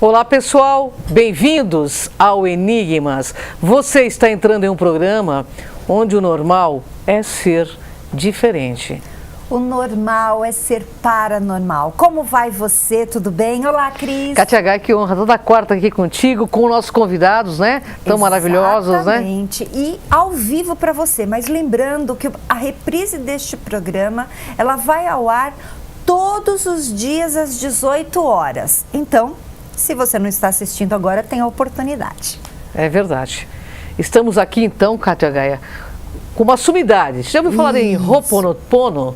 Olá pessoal, bem-vindos ao Enigmas. Você está entrando em um programa onde o normal é ser diferente. O normal é ser paranormal. Como vai você? Tudo bem? Olá, Cris. Kátia Gai, que honra, toda quarta aqui contigo, com nossos convidados, né? Tão maravilhosos, né? Exatamente. E ao vivo para você. Mas lembrando que a reprise deste programa, ela vai ao ar todos os dias às 18 horas. Então, se você não está assistindo agora, tem a oportunidade. É verdade. Estamos aqui então, Kátia Gaia, com uma sumidade. Já ouviu falar em Ho'oponopono?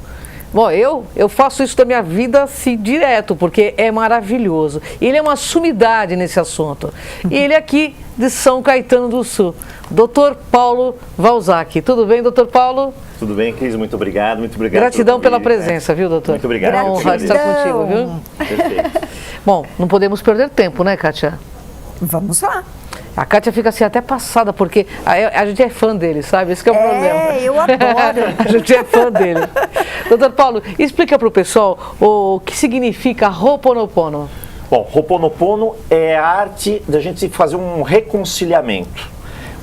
Bom, eu faço isso da minha vida assim, direto, porque é maravilhoso. Ele é uma sumidade nesse assunto. E ele é aqui de São Caetano do Sul, Dr. Paulo Valzac. Tudo bem, Dr. Paulo? Tudo bem, Cris? Muito obrigado. Gratidão pela presença, viu, doutor? Muito obrigado. É uma honra estar contigo, viu? Perfeito. Bom, não podemos perder tempo, né, Kátia? Vamos lá. A Kátia fica assim até passada, porque a gente é fã dele, sabe? Esse que é o problema. É, eu adoro. A gente é fã dele. Doutor Paulo, explica para o pessoal o que significa Ho'oponopono. Bom, Ho'oponopono é a arte da gente fazer um reconciliamento,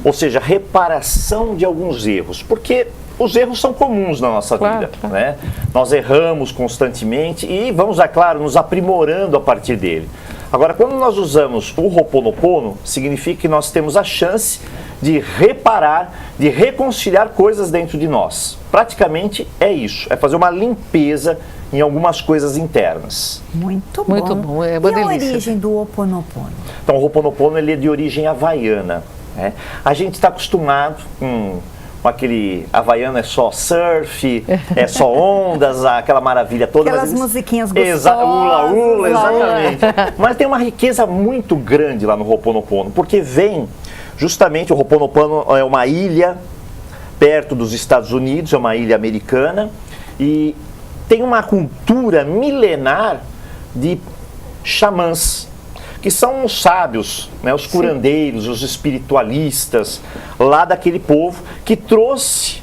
ou seja, reparação de alguns erros, porque os erros são comuns na nossa vida, né? Nós erramos constantemente e vamos, é claro, nos aprimorando a partir dele. Agora, quando nós usamos o Ho'oponopono, significa que nós temos a chance de reparar, de reconciliar coisas dentro de nós. Praticamente é isso, é fazer uma limpeza em algumas coisas internas. Muito bom. Muito bom, é uma e delícia. a origem do Ho'oponopono? Então, o Ho'oponopono ele é de origem havaiana, né? A gente está acostumado com aquele havaiano é só surf, é só ondas, aquela maravilha toda. Aquelas musiquinhas gostosas. Ula, ula, exatamente. Mas tem uma riqueza muito grande lá no Ho'oponopono, porque vem justamente, o Ho'oponopono é uma ilha perto dos Estados Unidos, é uma ilha americana, e tem uma cultura milenar de xamãs, que são os sábios, né, os curandeiros, os espiritualistas lá daquele povo, que trouxe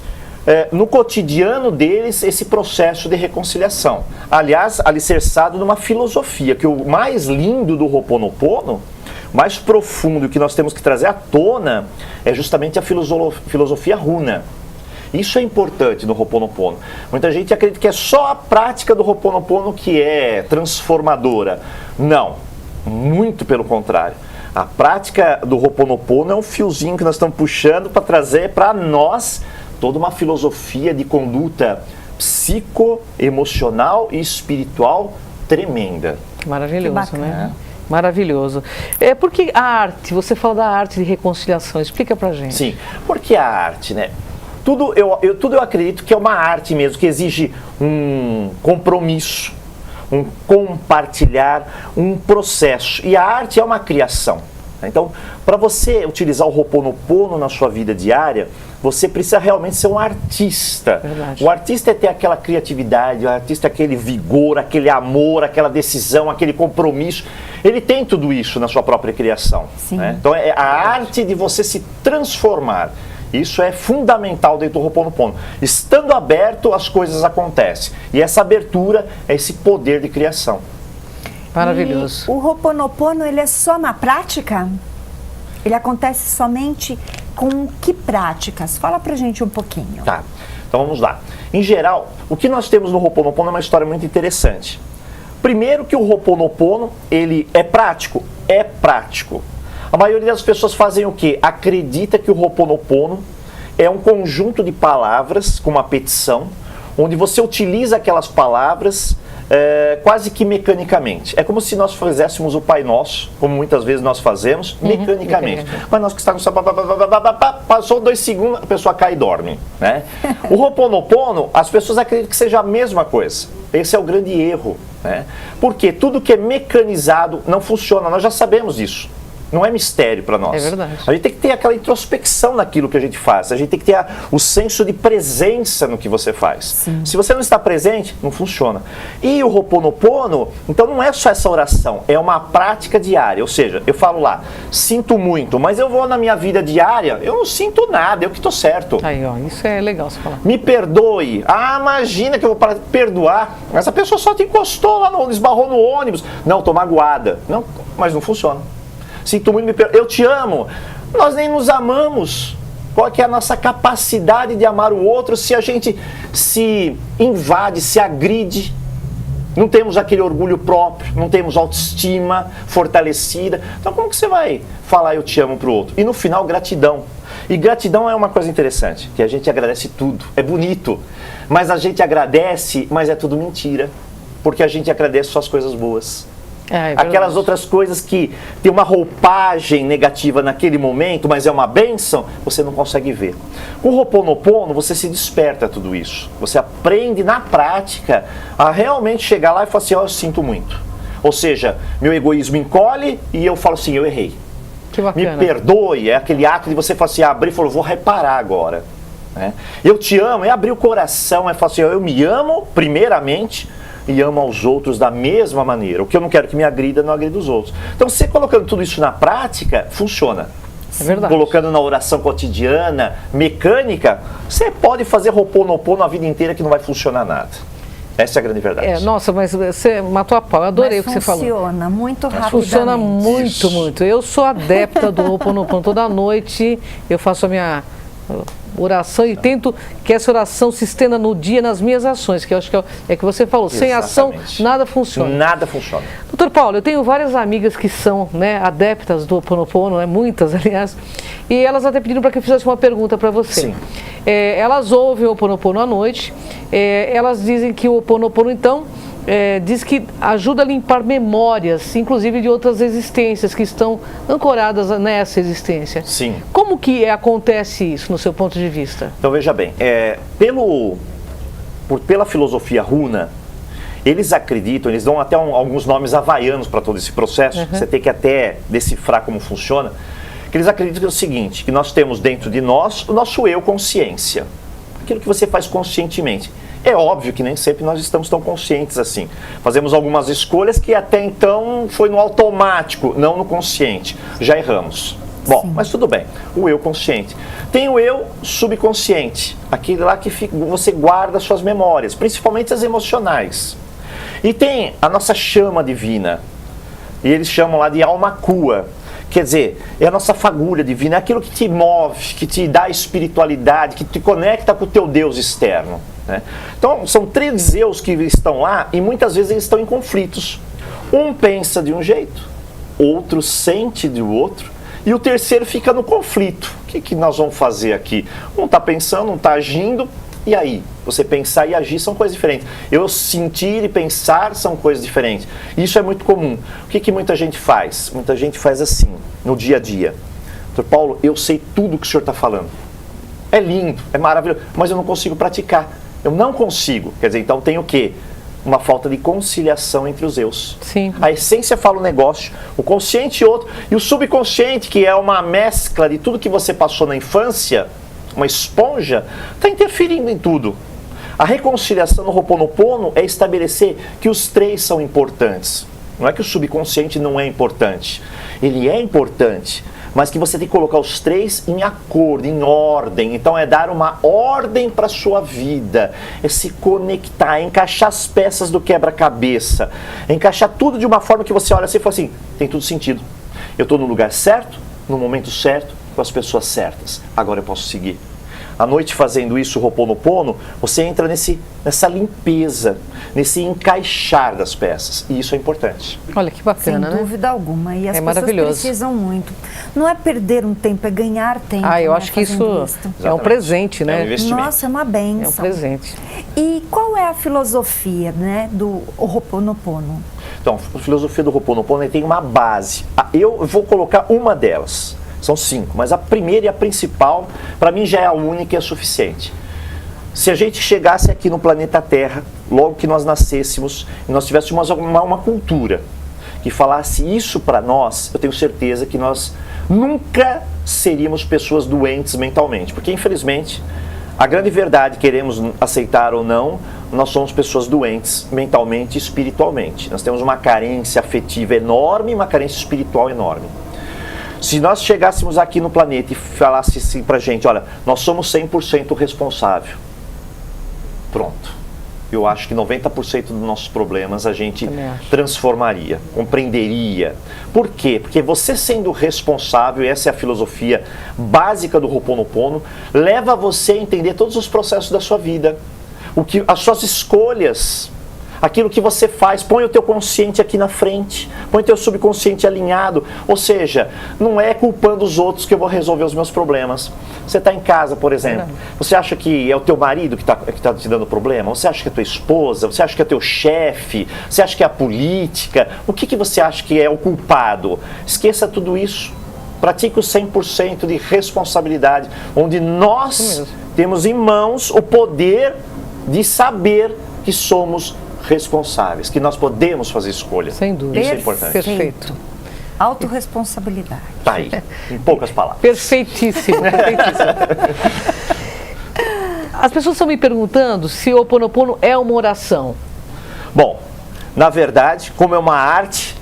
no cotidiano deles esse processo de reconciliação. Aliás, alicerçado numa filosofia, que o mais lindo do Ho'oponopono, mais profundo que nós temos que trazer à tona, é justamente a filosofia runa. Isso é importante no Ho'oponopono. Muita gente acredita que é só a prática do Ho'oponopono que é transformadora. Não. Muito pelo contrário. A prática do Ho'oponopono é um fiozinho que nós estamos puxando para trazer para nós toda uma filosofia de conduta psicoemocional e espiritual tremenda. Maravilhoso, né? Maravilhoso. Porque a arte, você fala da arte de reconciliação, explica pra gente. Sim, porque a arte, né? Tudo eu acredito que é uma arte mesmo, que exige um compromisso, um compartilhar, um processo. E a arte é uma criação. Então, para você utilizar o Ho'oponopono na sua vida diária, você precisa realmente ser um artista. Verdade. O artista é ter aquela criatividade, o artista é aquele vigor, aquele amor, aquela decisão, aquele compromisso. Ele tem tudo isso na sua própria criação. Né? Então, é a arte de você se transformar. Isso é fundamental dentro do Ho'oponopono. Estando aberto, as coisas acontecem. E essa abertura é esse poder de criação. Maravilhoso. E o Ho'oponopono, ele é só na prática? Ele acontece somente com que práticas? Fala pra gente um pouquinho. Tá, então vamos lá. Em geral, o que nós temos no Ho'oponopono é uma história muito interessante. Primeiro que o Ho'oponopono, ele é prático? É prático. A maioria das pessoas fazem o quê? Acredita que o Ho'oponopono é um conjunto de palavras com uma petição, onde você utiliza aquelas palavras quase que mecanicamente. É como se nós fizéssemos o Pai Nosso, como muitas vezes nós fazemos, mecanicamente. Mas nós que estamos... Passou 2 segundos, a pessoa cai e dorme. Né? O Ho'oponopono, as pessoas acreditam que seja a mesma coisa. Esse é o grande erro. Né? Porque tudo que é mecanizado não funciona, nós já sabemos disso. Não é mistério para nós. É verdade. A gente tem que ter aquela introspecção naquilo que a gente faz. A gente tem que ter o senso de presença no que você faz. Sim. Se você não está presente, não funciona. E o Ho'oponopono, então não é só essa oração, é uma prática diária. Ou seja, eu falo lá, sinto muito, mas eu vou na minha vida diária, eu não sinto nada, eu que estou certo. Aí, ó, isso é legal você falar. Me perdoe. Ah, imagina que eu vou parar de perdoar. Essa pessoa só te encostou lá, esbarrou no ônibus. Não, tô magoada. Não, mas não funciona. Sinto muito, me perdoe. Eu te amo. Nós nem nos amamos. Qual que é a nossa capacidade de amar o outro se a gente se invade, se agride? Não temos aquele orgulho próprio, não temos autoestima fortalecida. Então como que você vai falar eu te amo pro outro? E no final, gratidão. E gratidão é uma coisa interessante, que a gente agradece tudo. É bonito, mas a gente agradece, mas é tudo mentira. Porque a gente agradece só as coisas boas. É Aquelas outras coisas que tem uma roupagem negativa naquele momento, mas é uma bênção, você não consegue ver. Com o Ho'oponopono, você se desperta tudo isso. Você aprende na prática a realmente chegar lá e falar assim, ó, eu sinto muito. Ou seja, meu egoísmo encolhe e eu falo assim, eu errei. Que bacana. Me perdoe, é aquele ato de você falar assim, abrir e falar, vou reparar agora. Né? Eu te amo, é abrir o coração, é falar assim, eu me amo primeiramente, e amo aos outros da mesma maneira. O que eu não quero que me agrida, não agrida os outros. Então, você colocando tudo isso na prática, funciona. É verdade. Colocando na oração cotidiana, mecânica, você pode fazer Ho'oponopono a vida inteira que não vai funcionar nada. Essa é a grande verdade. Nossa, mas você matou a pau. Eu adorei o que você falou. Funciona muito rapidamente. Funciona muito, Isso. muito. Eu sou adepta do Ho'oponopono. Toda noite eu faço a minha oração e tento que essa oração se estenda no dia nas minhas ações, que eu acho que é que você falou. Sem ação, nada funciona. Nada funciona. Doutor Paulo, eu tenho várias amigas que são adeptas do Ho'oponopono, muitas, aliás, e elas até pediram para que eu fizesse uma pergunta para você. Sim. Elas ouvem o Ho'oponopono à noite, elas dizem que o Ho'oponopono, então, diz que ajuda a limpar memórias, inclusive de outras existências que estão ancoradas nessa existência. Sim. Como que acontece isso, no seu ponto de vista? Então, veja bem, pela filosofia runa, eles acreditam, eles dão até alguns nomes havaianos para todo esse processo, você tem que até decifrar como funciona, que eles acreditam que é o seguinte, que nós temos dentro de nós o nosso eu consciência, aquilo que você faz conscientemente. É óbvio que nem sempre nós estamos tão conscientes assim. Fazemos algumas escolhas que até então foi no automático, não no consciente. Já erramos. Bom, sim, mas tudo bem. O eu consciente. Tem o eu subconsciente, aquele lá que você guarda suas memórias, principalmente as emocionais. E tem a nossa chama divina, e eles chamam lá de alma cua. Quer dizer, é a nossa fagulha divina, é aquilo que te move, que te dá espiritualidade, que te conecta com o teu Deus externo. Né? Então, são três eus que estão lá e muitas vezes eles estão em conflitos. Um pensa de um jeito, outro sente de outro e o terceiro fica no conflito. O que nós vamos fazer aqui? Um está pensando, um está agindo, e aí? Você pensar e agir são coisas diferentes. Eu sentir e pensar são coisas diferentes. Isso é muito comum. O que muita gente faz? Muita gente faz assim, no dia a dia. Doutor Paulo, eu sei tudo o que o senhor está falando. É lindo, é maravilhoso, mas eu não consigo praticar. Eu não consigo. Quer dizer, então tem o quê? Uma falta de conciliação entre os eus. Sim. A essência fala um negócio, o consciente outro, e o subconsciente, que é uma mescla de tudo que você passou na infância, uma esponja, está interferindo em tudo. A reconciliação no Ho'oponopono é estabelecer que os três são importantes. Não é que o subconsciente não é importante. Ele é importante, mas que você tem que colocar os três em acordo, em ordem. Então é dar uma ordem para a sua vida, é se conectar, é encaixar as peças do quebra-cabeça, é encaixar tudo de uma forma que você olha assim e fala assim, tem tudo sentido. Eu estou no lugar certo, no momento certo, com as pessoas certas. Agora eu posso seguir. À noite fazendo isso, o Ho'oponopono, você entra nessa limpeza, nesse encaixar das peças. E isso é importante. Olha que bacana, Sem né? dúvida alguma. E as pessoas maravilhoso. precisam muito. Não é perder um tempo, é ganhar tempo. Eu acho que isso é um presente, né? É um investimento. Nossa, é uma bênção. É um presente. E qual é a filosofia, né, do Ho'oponopono? Então, a filosofia do Ho'oponopono tem uma base. Eu vou colocar uma delas. São 5, mas a primeira e a principal, para mim já é a única e é suficiente. Se a gente chegasse aqui no planeta Terra, logo que nós nascêssemos, e nós tivéssemos uma cultura que falasse isso para nós, eu tenho certeza que nós nunca seríamos pessoas doentes mentalmente. Porque, infelizmente, a grande verdade, queremos aceitar ou não, nós somos pessoas doentes mentalmente e espiritualmente. Nós temos uma carência afetiva enorme e uma carência espiritual enorme. Se nós chegássemos aqui no planeta e falasse assim pra gente, olha, nós somos 100% responsável. Pronto. Eu acho que 90% dos nossos problemas a gente transformaria, compreenderia. Por quê? Porque você sendo responsável, e essa é a filosofia básica do Ho'oponopono, leva você a entender todos os processos da sua vida. As suas escolhas, aquilo que você faz, põe o teu consciente aqui na frente, põe o teu subconsciente alinhado, ou seja, não é culpando os outros que eu vou resolver os meus problemas. Você está em casa, por exemplo, você acha que é o teu marido que está te dando problema? Você acha que é a tua esposa? Você acha que é o teu chefe? Você acha que é a política? O que você acha que é o culpado? Esqueça tudo isso. Pratique o 100% de responsabilidade, onde nós temos em mãos o poder de saber que somos responsáveis, que nós podemos fazer escolhas. Sem dúvida. Isso é importante. Perfeito. Autorresponsabilidade. Tá aí, em poucas palavras. Perfeitíssimo, perfeitíssimo. As pessoas estão me perguntando se o Ho'oponopono é uma oração. Bom, na verdade, como é uma arte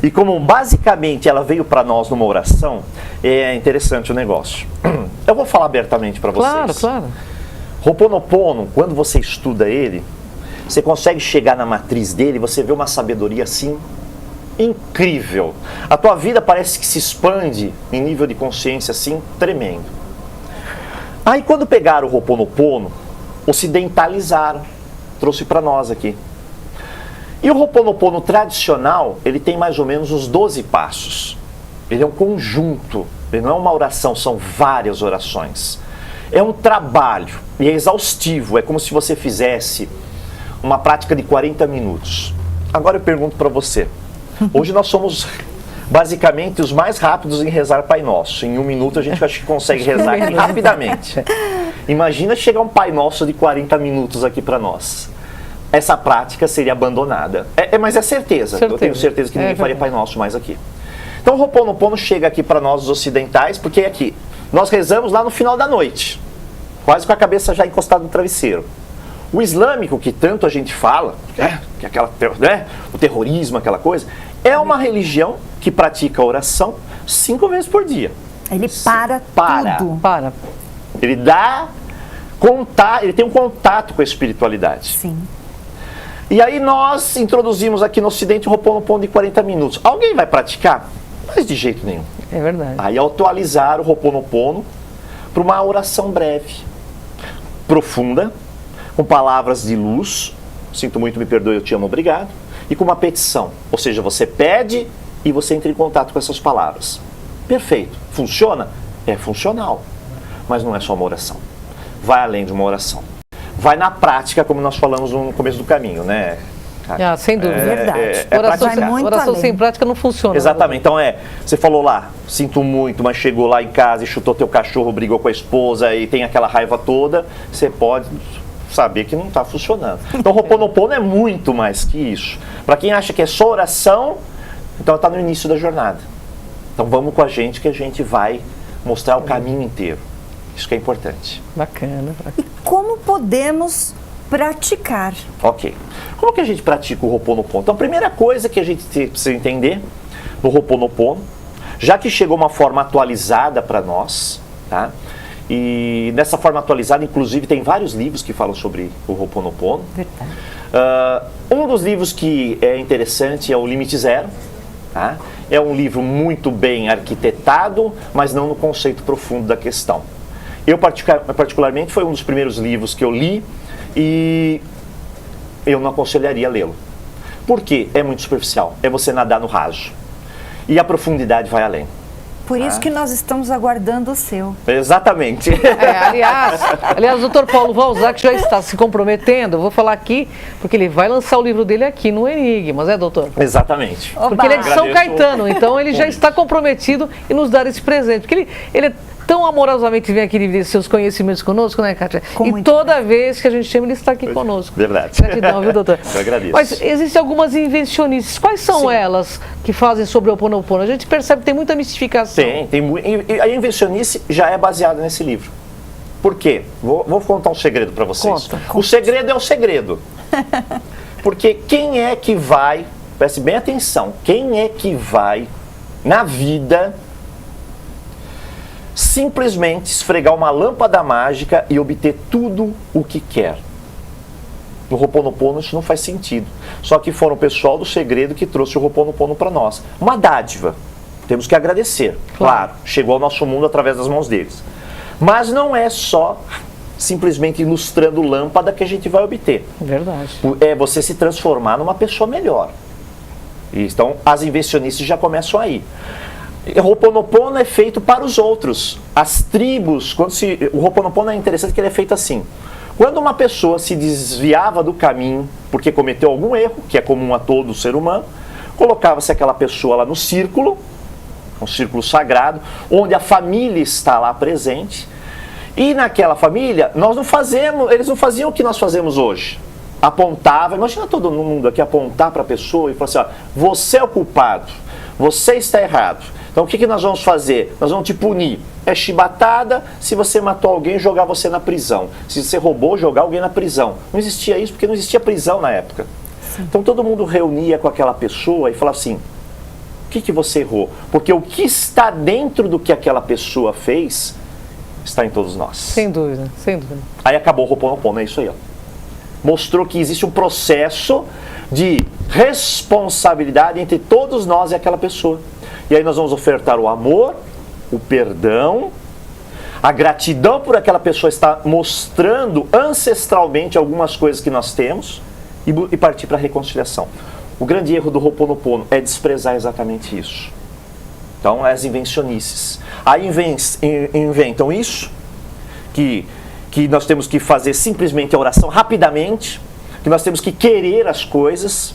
e como basicamente ela veio para nós numa oração, é interessante o negócio. Eu vou falar abertamente para vocês. Claro, claro. Ho'oponopono, quando você estuda ele, você consegue chegar na matriz dele, você vê uma sabedoria assim incrível. A tua vida parece que se expande em nível de consciência assim tremendo. Aí quando pegaram o Ho'oponopono, ocidentalizaram, trouxe para nós aqui. E o Ho'oponopono tradicional, ele tem mais ou menos uns 12 passos. Ele é um conjunto, ele não é uma oração, são várias orações. É um trabalho e é exaustivo, é como se você fizesse uma prática de 40 minutos. Agora eu pergunto para você, hoje nós somos basicamente os mais rápidos em rezar Pai Nosso. Em 1 minuto a gente acho que consegue rezar aqui rapidamente. Imagina chegar um Pai Nosso de 40 minutos aqui para nós. Essa prática seria abandonada. Mas é certeza. Eu tenho certeza que ninguém faria Pai Nosso mais aqui. Então o Ho'oponopono chega aqui para nós os ocidentais, porque aqui nós rezamos lá no final da noite, quase com a cabeça já encostada no travesseiro. O islâmico, que tanto a gente fala, que é aquela, o terrorismo, aquela coisa, é uma religião que pratica a oração 5 vezes por dia. Ele para tudo. Ele Ele tem um contato com a espiritualidade. Sim. E aí nós introduzimos aqui no Ocidente o Ho'oponopono de 40 minutos. Alguém vai praticar? Mas de jeito nenhum. É verdade. Aí atualizar o Ho'oponopono para uma oração breve, profunda, com palavras de luz, sinto muito, me perdoe, eu te amo, obrigado, e com uma petição, ou seja, você pede e você entra em contato com essas palavras. Perfeito. Funciona? É funcional, mas não é só uma oração. Vai além de uma oração. Vai na prática, como nós falamos no começo do caminho, né? Sem dúvida. Verdade. Oração sem prática não funciona. Exatamente. Então você falou lá, sinto muito, mas chegou lá em casa e chutou teu cachorro, brigou com a esposa e tem aquela raiva toda, você pode saber que não está funcionando. Então o Ho'oponopono é muito mais que isso. Para quem acha que é só oração, então está no início da jornada. Então vamos com a gente que a gente vai mostrar o caminho inteiro. Isso que é importante. Bacana. E como podemos praticar? Ok. Como que a gente pratica o Ho'oponopono? Então a primeira coisa que a gente precisa entender no Ho'oponopono, já que chegou uma forma atualizada para nós, tá? E nessa forma atualizada, inclusive, tem vários livros que falam sobre o Ho'oponopono. Verdade. Um dos livros que é interessante é o Limite Zero. Tá? É um livro muito bem arquitetado, mas não no conceito profundo da questão. Eu, particularmente, foi um dos primeiros livros que eu li e eu não aconselharia lê-lo. Por quê? É muito superficial. É você nadar no raso. E a profundidade vai além. Por isso que nós estamos aguardando o seu. Exatamente. Aliás, o Dr. Paulo Valzac já está se comprometendo, eu vou falar aqui, porque ele vai lançar o livro dele aqui no Enigmas, doutor? Exatamente. Porque ele é de São Caetano, então ele já está comprometido em nos dar esse presente. Porque ele tão amorosamente vem aqui dividir seus conhecimentos conosco, né, Kátia? Com E muito toda vez que a gente chama, ele está aqui conosco. Verdade. Gratidão, viu, doutor? Eu agradeço. Mas existem algumas invencionices. Quais são elas que fazem sobre o Ho Oponopono? A gente percebe que tem muita mistificação. E a invencionice já é baseada nesse livro. Por quê? Vou contar um segredo para vocês. Conta. O segredo é o segredo. Porque quem é que vai, preste bem atenção, quem é que vai, na vida, simplesmente esfregar uma lâmpada mágica e obter tudo o que quer? No Ho Oponopono isso não faz sentido. Só que foram o pessoal do segredo que trouxe o Ho Oponopono para nós. Uma dádiva. Temos que agradecer. Claro, chegou ao nosso mundo através das mãos deles. Mas não é só simplesmente ilustrando lâmpada que a gente vai obter. Verdade. É você se transformar numa pessoa melhor. Então, as invencionices já começam aí. O Ho Oponopono é feito para os outros. As tribos, o Ho Oponopono é interessante que ele é feito assim. Quando uma pessoa se desviava do caminho porque cometeu algum erro, que é comum a todo ser humano, colocava-se aquela pessoa lá no círculo, um círculo sagrado, onde a família está lá presente. E naquela família, eles não faziam o que nós fazemos hoje. Apontava, imagina todo mundo aqui apontar para a pessoa e falar assim, ó, você é o culpado, você está errado. Então o que nós vamos fazer? Nós vamos te punir. É chibatada, se você matou alguém, jogar você na prisão. Se você roubou, jogar alguém na prisão. Não existia isso porque não existia prisão na época. Sim. Então todo mundo reunia com aquela pessoa e falava assim, o que você errou? Porque o que está dentro do que aquela pessoa fez, está em todos nós. Sem dúvida, sem dúvida. Aí acabou o Ho Oponopono, é isso aí, ó. Mostrou que existe um processo de responsabilidade entre todos nós e aquela pessoa. E aí nós vamos ofertar o amor, o perdão, a gratidão por aquela pessoa estar mostrando ancestralmente algumas coisas que nós temos e partir para a reconciliação. O grande erro do Ho Oponopono é desprezar exatamente isso. Então, as invencionices. Aí inventam isso, que nós temos que fazer simplesmente a oração rapidamente, que nós temos que querer as coisas,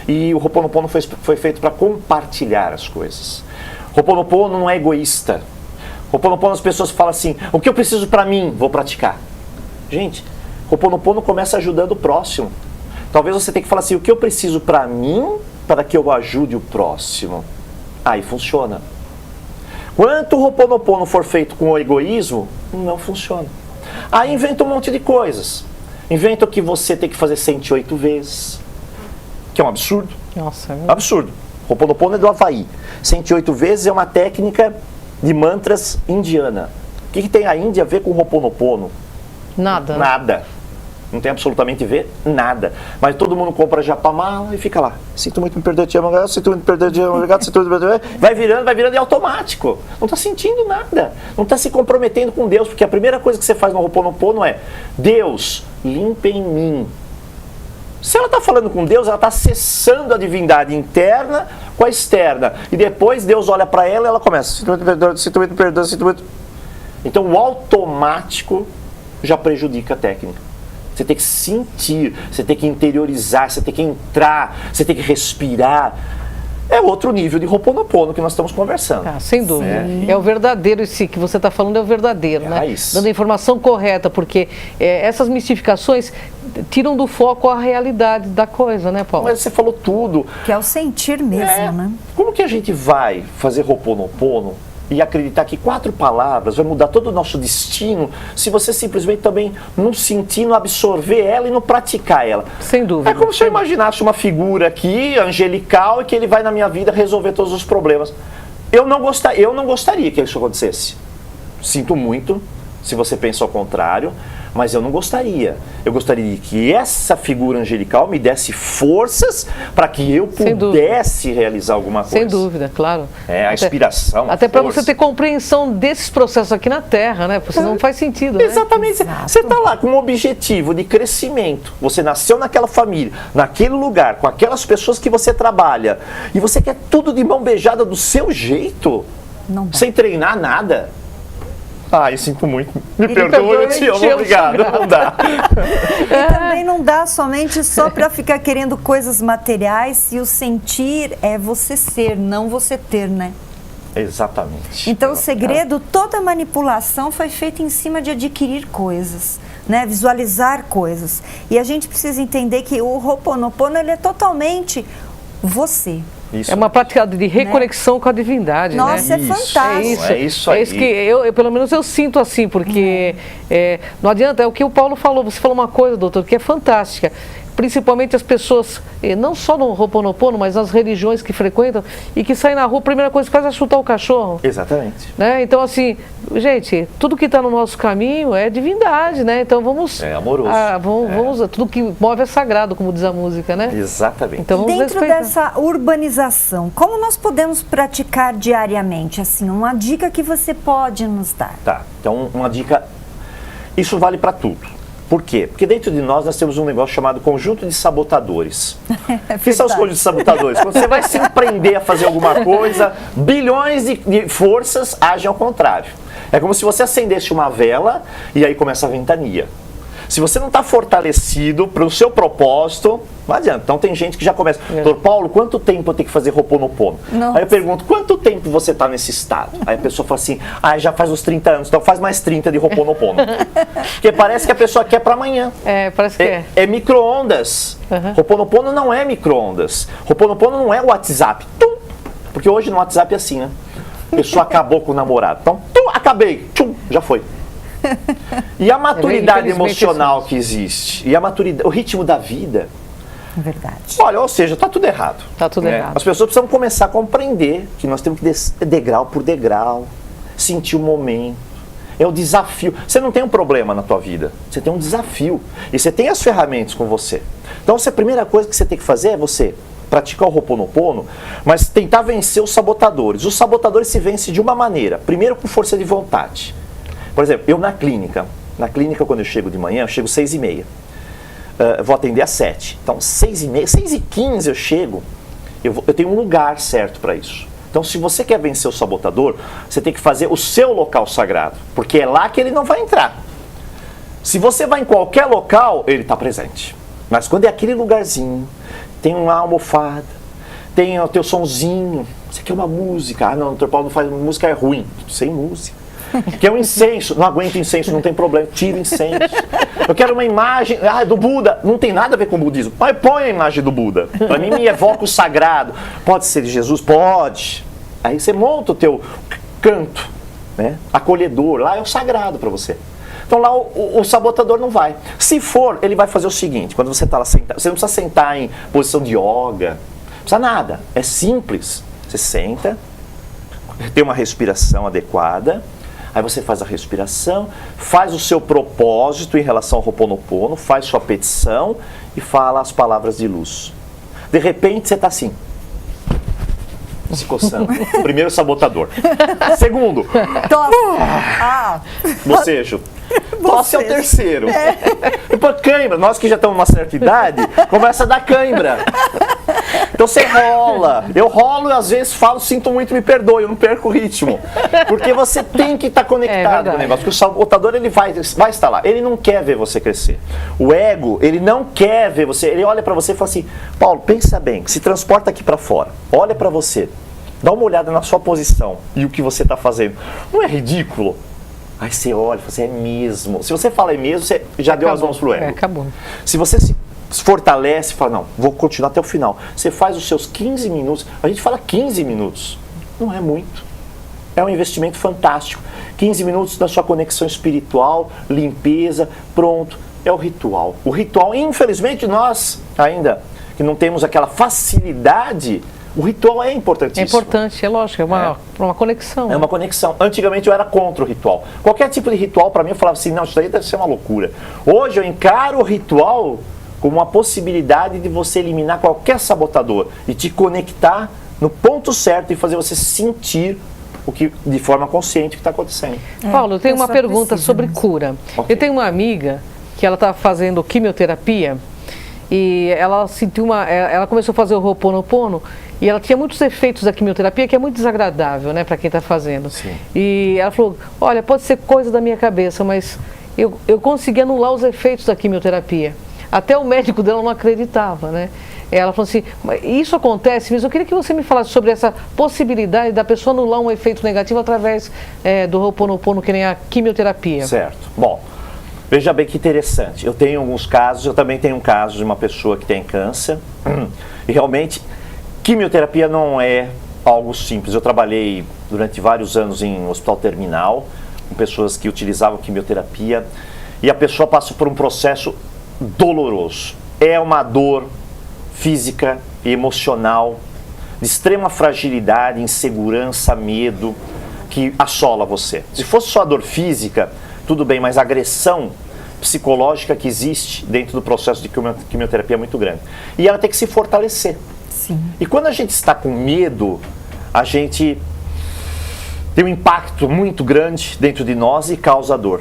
e o Ho Oponopono foi feito para compartilhar as coisas. O Ho Oponopono não é egoísta. O Ho Oponopono, as pessoas falam assim, o que eu preciso para mim, vou praticar. Gente, o Ho Oponopono começa ajudando o próximo. Talvez você tenha que falar assim, o que eu preciso para mim, para que eu ajude o próximo. Aí funciona. Quanto o Ho Oponopono for feito com o egoísmo, não funciona. Aí inventa um monte de coisas. Inventa que você tem que fazer 108 vezes, que é um absurdo. Nossa, é absurdo. O Ho Oponopono é do Havaí. 108 vezes é uma técnica de mantras indiana. O que tem a Índia a ver com o Ho Oponopono? Nada. Nada. Não tem absolutamente a ver nada. Mas todo mundo compra japamala e fica lá. Sinto muito, me perdoe, te amo, sinto muito, me perdoe, te amo, obrigado, sinto muito, me perdoe. Vai virando e automático. Não está sentindo nada. Não está se comprometendo com Deus, porque a primeira coisa que você faz no Ho Oponopono é Deus, limpa em mim. Se ela está falando com Deus, ela está acessando a divindade interna com a externa. E depois Deus olha para ela e ela começa. Sinto muito, me perdoe, sinto muito, me perdoe, sinto muito. Então o automático já prejudica a técnica. Você tem que sentir, você tem que interiorizar, você tem que entrar, você tem que respirar. É outro nível de Ho Oponopono que nós estamos conversando. Ah, sem dúvida. É o verdadeiro, esse que você está falando é o verdadeiro, né? Raiz. Dando a informação correta, porque essas mistificações tiram do foco a realidade da coisa, né, Paulo? Mas você falou tudo. Que é o sentir mesmo, né? Como que a gente vai fazer Ho Oponopono e acreditar que 4 palavras vai mudar todo o nosso destino se você simplesmente também não sentir, não absorver ela e não praticar ela? Sem dúvida. É como se eu imaginasse uma figura aqui, angelical, e que ele vai na minha vida resolver todos os problemas. Eu não gostaria que isso acontecesse. Sinto muito se você pensa ao contrário, mas eu não gostaria. Eu gostaria de que essa figura angelical me desse forças para que eu pudesse realizar alguma coisa. Sem dúvida, claro. A inspiração, até para você ter compreensão desses processos aqui na Terra, né? Porque não faz sentido, exatamente. Né? Você está lá com um objetivo de crescimento. Você nasceu naquela família, naquele lugar, com aquelas pessoas que você trabalha. E você quer tudo de mão beijada do seu jeito, sem treinar nada. Eu sinto muito. Me perdoa, eu te amo, obrigado. Não dá. E também não dá somente só para ficar querendo coisas materiais, e o sentir é você ser, não você ter, né? Exatamente. Então, o segredo, toda manipulação foi feita em cima de adquirir coisas, né? Visualizar coisas. E a gente precisa entender que o Ho'oponopono, ele é totalmente você. Isso. É uma prática de reconexão com a divindade, Nossa, né? é fantástico. É isso aí. É isso que eu, pelo menos eu sinto assim, porque não adianta, é o que o Paulo falou, você falou uma coisa, doutor, que é fantástica. Principalmente as pessoas, não só no Ho'oponopono, mas nas religiões que frequentam e que saem na rua, a primeira coisa que faz é chutar o cachorro. Exatamente. Né? Então, assim, gente, tudo que está no nosso caminho é divindade, né? Então vamos... É amoroso. Vamos tudo que move é sagrado, como diz a música, né? Exatamente. Então vamos Dentro respeitar. dessa urbanização, como nós podemos praticar diariamente? Assim, uma dica que você pode nos dar. Tá, então uma dica, isso vale para tudo. Por quê? Porque dentro de nós temos um negócio chamado conjunto de sabotadores. O que são os conjuntos de sabotadores? Quando você vai se empreender a fazer alguma coisa, bilhões de forças agem ao contrário. É como se você acendesse uma vela e aí começa a ventania. Se você não está fortalecido para o seu propósito, não adianta. Então tem gente que já começa, doutor Paulo, quanto tempo eu tenho que fazer Ho'oponopono? Aí eu pergunto, quanto tempo você está nesse estado? Aí a pessoa fala assim, já faz uns 30 anos, então faz mais 30 de Ho'oponopono. Porque parece que a pessoa quer para amanhã. Parece que é micro-ondas. Ho'oponopono não é micro-ondas. Ho'oponopono não é o WhatsApp. Tum! Porque hoje no WhatsApp é assim, né? A pessoa acabou com o namorado. Então, acabei. Tchum, já foi. E a maturidade emocional que existe, e a maturidade, o ritmo da vida. Verdade. Olha, ou seja, está tudo errado. Está tudo errado. As pessoas precisam começar a compreender que nós temos que descer degrau por degrau, sentir o momento. É o desafio. Você não tem um problema na tua vida, você tem um desafio. E você tem as ferramentas com você. Então, a primeira coisa que você tem que fazer é você praticar o Ho'oponopono, mas tentar vencer os sabotadores. Os sabotadores se vencem de uma maneira. Primeiro, com força de vontade. Por exemplo, eu na clínica quando eu chego de manhã, eu chego 6h30. Vou atender às 7. Então, 6h30, 6h15 eu chego, eu tenho um lugar certo para isso. Então, se você quer vencer o sabotador, você tem que fazer o seu local sagrado, porque é lá que ele não vai entrar. Se você vai em qualquer local, ele está presente. Mas quando é aquele lugarzinho, tem uma almofada, tem o teu sonzinho, você quer uma música, não, o doutor Paulo não faz música, é ruim, sem música. Que é um incenso, não aguento incenso, não tem problema, tira o incenso. Eu quero uma imagem do Buda, não tem nada a ver com o budismo, mas põe a imagem do Buda. Para mim me evoca o sagrado. Pode ser de Jesus? Pode. Aí você monta o teu canto, né, acolhedor, lá é o sagrado para você. Então lá o sabotador não vai. Se for, ele vai fazer o seguinte, quando você está lá sentado, você não precisa sentar em posição de yoga, não precisa nada, é simples. Você senta, tem uma respiração adequada. Aí você faz a respiração, faz o seu propósito em relação ao Ho'oponopono, faz sua petição e fala as palavras de luz. De repente você está assim, se coçando. Primeiro, sabotador. Segundo, bocejo. Tosse é o terceiro. Depois cãibra. Nós que já estamos numa certa idade, começa a dar cãibra. Então você rola. Eu rolo e às vezes falo, sinto muito, me perdoe, eu não perco o ritmo. Porque você tem que estar conectado com o negócio. Porque o sabotador, ele vai estar lá. Ele não quer ver você crescer. O ego, ele não quer ver você. Ele olha para você e fala assim, Paulo, pensa bem, se transporta aqui para fora. Olha para você. Dá uma olhada na sua posição e o que você está fazendo. Não é ridículo? Aí você olha e fala assim, é mesmo. Se você fala é mesmo, você já deu as mãos pro ego. Acabou. Se você se fortalece e fala, não, vou continuar até o final. Você faz os seus 15 minutos. A gente fala 15 minutos. Não é muito. É um investimento fantástico. 15 minutos da sua conexão espiritual, limpeza, pronto. É o ritual. O ritual, infelizmente, nós ainda que não temos aquela facilidade, o ritual é importantíssimo. É importante, é lógico, é uma conexão. É uma conexão. Antigamente eu era contra o ritual. Qualquer tipo de ritual, para mim, eu falava assim, não, isso daí deve ser uma loucura. Hoje eu encaro o ritual como uma possibilidade de você eliminar qualquer sabotador e te conectar no ponto certo e fazer você sentir o que, de forma consciente, o que está acontecendo. Paulo, eu tenho uma pergunta sobre cura. Okay. Eu tenho uma amiga que ela está fazendo quimioterapia e ela sentiu ela começou a fazer o Ho'oponopono e ela tinha muitos efeitos da quimioterapia que é muito desagradável, né, para quem está fazendo. Sim. E ela falou, olha, pode ser coisa da minha cabeça, mas eu consegui anular os efeitos da quimioterapia. Até o médico dela não acreditava, né? ela falou assim, isso acontece mesmo? Eu queria que você me falasse sobre essa possibilidade da pessoa anular um efeito negativo através do Ho'oponopono, que nem a quimioterapia. Certo. Bom, veja bem que interessante. Eu tenho alguns casos, eu também tenho um caso de uma pessoa que tem câncer. E realmente, quimioterapia não é algo simples. Eu trabalhei durante vários anos em hospital terminal, com pessoas que utilizavam quimioterapia, e a pessoa passa por um processo doloroso. É uma dor física e emocional, de extrema fragilidade, insegurança, medo, que assola você. Se fosse só a dor física, tudo bem, mas a agressão psicológica que existe dentro do processo de quimioterapia é muito grande. E ela tem que se fortalecer. Sim. E quando a gente está com medo, a gente tem um impacto muito grande dentro de nós e causa dor.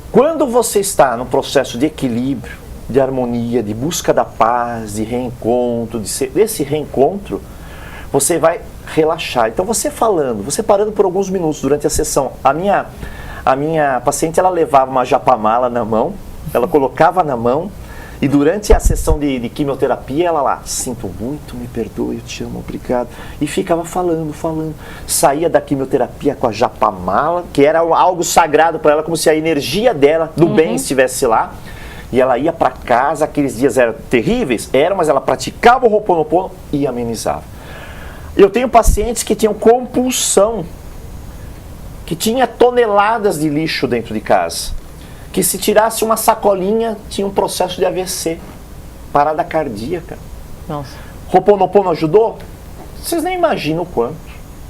Quando você está no processo de equilíbrio, de harmonia, de busca da paz, de reencontro, desse reencontro, você vai relaxar. Então você falando, você parando por alguns minutos durante a sessão, a minha paciente, ela levava uma japamala na mão, ela colocava na mão, e durante a sessão de quimioterapia, ela lá, sinto muito, me perdoe, eu te amo, obrigado. E ficava falando. Saía da quimioterapia com a japamala, que era algo sagrado para ela, como se a energia dela, do bem, estivesse lá. E ela ia para casa, aqueles dias eram terríveis, mas ela praticava o Ho'oponopono e amenizava. Eu tenho pacientes que tinham compulsão, que tinha toneladas de lixo dentro de casa, que se tirasse uma sacolinha, tinha um processo de AVC, parada cardíaca. Nossa. Ho'oponopono ajudou? Vocês nem imaginam o quanto.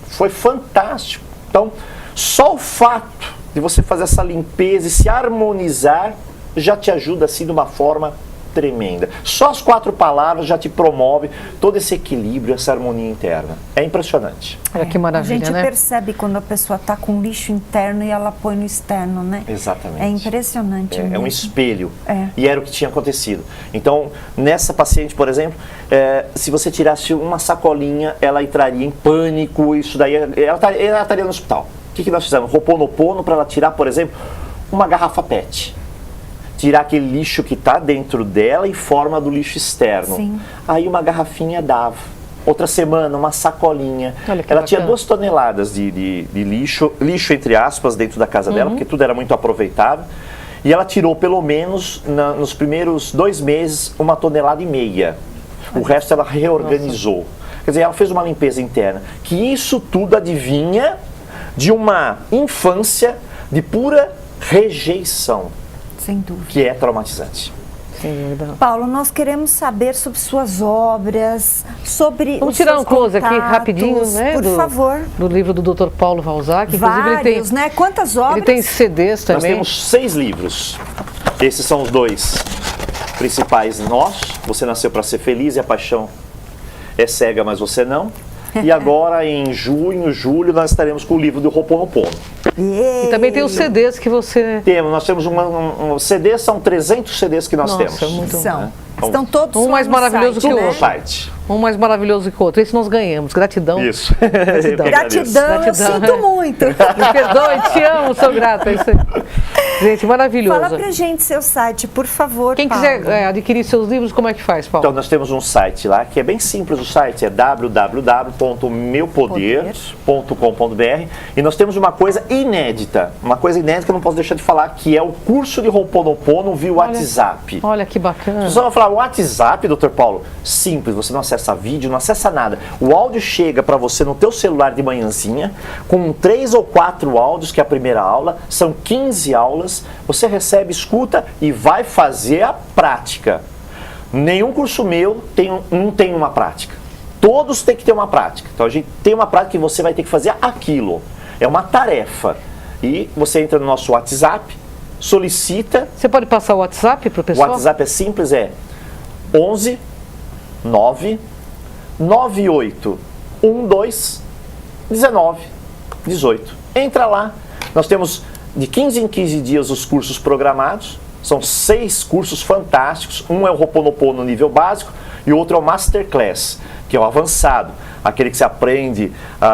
Foi fantástico. Então, só o fato de você fazer essa limpeza e se harmonizar já te ajuda assim de uma forma tremenda. Só as 4 palavras já te promove todo esse equilíbrio, essa harmonia interna. É impressionante. Olha que maravilha, A gente né? percebe quando a pessoa está com lixo interno e ela põe no externo, né? Exatamente. É impressionante mesmo. É um espelho. É. E era o que tinha acontecido. Então, nessa paciente, por exemplo, se você tirasse uma sacolinha, ela entraria em pânico, isso daí, ela estaria no hospital. O que nós fizemos? Ho'oponopono para ela tirar, por exemplo, uma garrafa PET. Tirar aquele lixo que está dentro dela em forma do lixo externo. Sim. Aí uma garrafinha dava. Outra semana, uma sacolinha. Olha que ela tinha bacana. 2 toneladas de lixo entre aspas, dentro da casa dela, porque tudo era muito aproveitável. E ela tirou pelo menos, nos primeiros 2 meses, 1,5 toneladas. O resto ela reorganizou. Quer dizer, ela fez uma limpeza interna. Que isso tudo adivinha de uma infância de pura rejeição, Sem dúvida. que é traumatizante. Sem dúvida. Paulo, nós queremos saber sobre suas obras, sobre Vamos os tirar seus um close aqui contatos, rapidinho, né? Por favor. Do livro do Dr. Paulo Valzac. Inclusive, Vários, né? Quantas obras? ele tem CDs Nós também. temos 6 livros. Esses são os 2 principais nossos. Você nasceu para ser feliz e a paixão é cega, mas você não. E agora, em junho, julho, nós estaremos com o livro do Ho'oponopono. E também tem os CDs que você... Nós temos CDs, são 300 CDs que nós Nossa, temos. muito São. Então, Estão todos um lá mais no maravilhoso site, que o né? No outro. site. Um mais maravilhoso que o outro. Esse nós ganhamos. Gratidão. Isso. Gratidão. Eu que agradeço. Gratidão, eu Gratidão. sinto muito. Me perdoe, te amo, sou grata. É isso aí. Gente, maravilhoso. Fala pra gente seu site, por favor, Quem Paulo. quiser adquirir seus livros, como é que faz, Paulo? Então, nós temos um site lá, que é bem simples, o site é www.meupoder.com.br, e nós temos uma coisa inédita que eu não posso deixar de falar, que é o curso de Ho'oponopono via WhatsApp. Olha que bacana. Você vai falar, WhatsApp, Dr. Paulo? Simples, você não acessa vídeo, não acessa nada. O áudio chega para você no teu celular de manhãzinha, com 3 ou 4 áudios, que é a primeira aula, são 15 aulas, você recebe, escuta e vai fazer a prática. Nenhum curso meu não tem uma prática. Todos têm que ter uma prática. Então a gente tem uma prática que você vai ter que fazer aquilo. É uma tarefa. E você entra no nosso WhatsApp, solicita. Você pode passar o WhatsApp para o O pessoal? WhatsApp é simples, é 11 9 98 12 19 18. Entra lá. Nós temos de 15 em 15 dias os cursos programados. São 6 cursos fantásticos. Um é o Ho'oponopono nível básico e o outro é o Masterclass, que é o avançado. Aquele que você aprende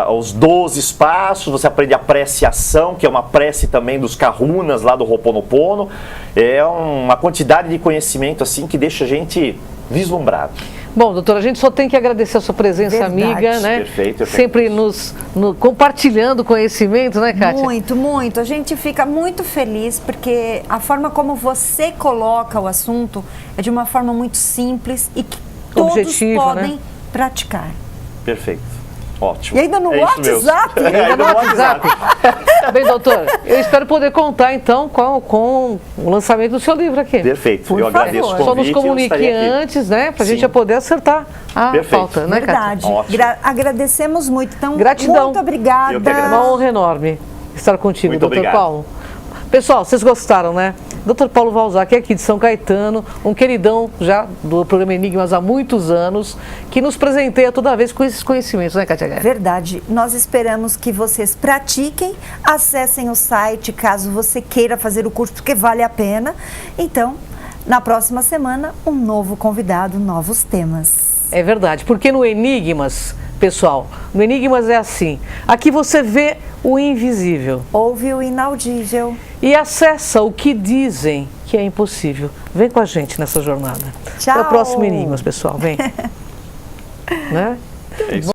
os 12 passos, você aprende a prece e ação, que é uma prece também dos kahunas lá do Ho'oponopono. É uma quantidade de conhecimento assim que deixa a gente vislumbrado. Bom, doutora, a gente só tem que agradecer a sua presença, Verdade. amiga, né? Perfeito, Sempre compartilhando conhecimento, né, Kátia? Muito, muito. A gente fica muito feliz porque a forma como você coloca o assunto é de uma forma muito simples e que todos Objetiva, podem né? praticar. Perfeito. Ótimo. E ainda no É isso mesmo. WhatsApp? Ainda no WhatsApp. Bem, doutora, eu espero poder contar, então, com o lançamento do seu livro aqui. Perfeito. Por Eu agradeço favor. o Só nos convite. eu comunique estarei aqui. antes, né? Pra gente Sim. já poder acertar a Perfeito. pauta, né, Kátia? Verdade. Ótimo. Agradecemos muito. Então, Gratidão. muito obrigada. Eu que agradeço. Uma honra enorme estar contigo, Muito doutor obrigado. Paulo. Pessoal, vocês gostaram, né? Dr. Paulo Valzac, aqui de São Caetano, um queridão já do programa Enigmas há muitos anos, que nos presenteia toda vez com esses conhecimentos, né, Kátia Gaia? Verdade. Nós esperamos que vocês pratiquem, acessem o site caso você queira fazer o curso, porque vale a pena. Então, na próxima semana, um novo convidado, novos temas. É verdade, porque no Enigmas, pessoal, no Enigmas é assim, aqui você vê o invisível Ouve o inaudível. e acessa o que dizem que é impossível. Vem com a gente nessa jornada. Tchau. Até o próximo Enigmas, pessoal, vem. Né? É isso.